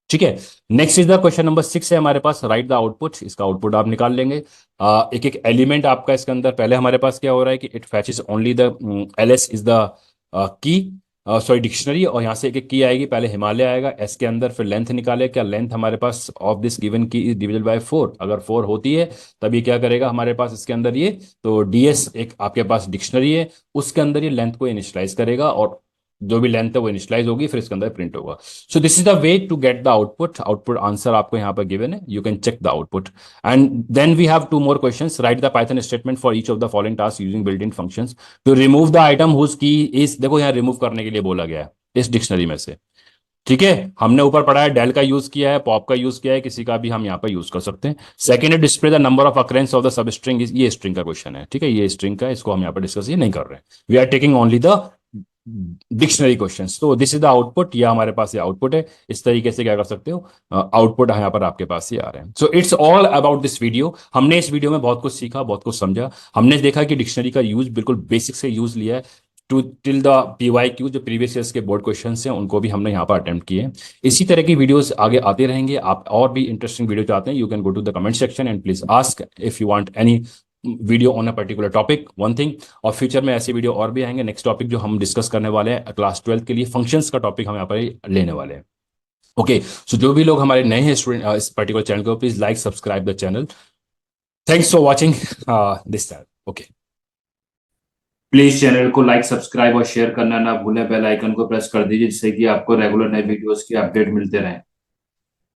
ठीक है। Next is the question number 6 है हमारे पास, राइट द आउटपुट। इसका आउटपुट आप निकाल लेंगे। एक एक एलिमेंट आपका इसके अंदर, पहले हमारे पास क्या हो रहा है कि it fetches only the L S is the key, sorry dictionary, और यहाँ से एक एक की आएगी। पहले हिमालय आएगा एस के अंदर, फिर लेंथ निकाले, क्या लेंथ हमारे पास ऑफ दिस गिवन की इज डिविजल बाय 4। अगर 4 होती है तभी क्या करेगा हमारे पास इसके अंदर ये, तो डीएस एक आपके पास डिक्शनरी है, उसके अंदर ये लेंथ को इनिशियलाइज करेगा, और जो भी लेंथ है वो इनिशियलाइज होगी, फिर इसके अंदर प्रिंट होगा। So this is the way to get the output. Output answer आपको यहाँ पर गिवन है, you can check the output. And then we have two more questions. Write the Python statement for each of the following task using built in functions to remove the item whose key is. देखो यहाँ remove करने के लिए बोला गया है इस dictionary में से। ठीक है। हमने ऊपर पढ़ा है डेल का यूज किया है, पॉप का यूज किया है, किसी का भी हम यहाँ पर यूज कर सकते हैं। सेकंड है display the number of occurrence of the sub string. ये स्ट्रिंग का क्वेश्चन है। ठीक है, ये स्ट्रिंग का, इसको हम यहाँ पर डिस्कस ये नहीं कर रहे हैं। We are taking only the dictionary questions. तो दिस इज द आउटपुट, या हमारे पास ये आउटपुट है। इस तरीके से क्या कर सकते हो, आउटपुट यहाँ पर आपके पास ये आ रहे हैं। So it's all about this video. हमने इस वीडियो में बहुत कुछ सीखा, बहुत कुछ समझा। हमने देखा कि डिक्शनरी का यूज बिल्कुल बेसिक से यूज लिया है टू टिल द PYQ, जो प्रीवियस ईयर्स के बोर्ड क्वेश्चंस हैं उनको भी हमने यहाँ पर अटेम्प्ट किए हैं। इसी तरह की वीडियोस आगे आते रहेंगे। आप और भी इंटरेस्टिंग वीडियो चाहते हैं, you can go to the comment section and please ask if you want any video on a particular topic, one thing. और फ्यूचर में ऐसे वीडियो और भी आएंगे। नेक्स्ट टॉपिक जो हम डिस्कस करने वाले हैं क्लास 12 के लिए, फंक्शंस का टॉपिक हम यहाँ पर लेने वाले हैं। ओके, सो जो भी लोग हमारे नए हैं स्टूडेंट इस पर्टिकुलर चैनल को, please like subscribe the channel. Thanks for watching this channel. Okay, please channel को लाइक सब्सक्राइब और शेयर करना ना भूलें। बेल आइकन को प्रेस कर दीजिए जिससे कि आपको रेगुलर नए वीडियोस की अपडेट मिलते रहें।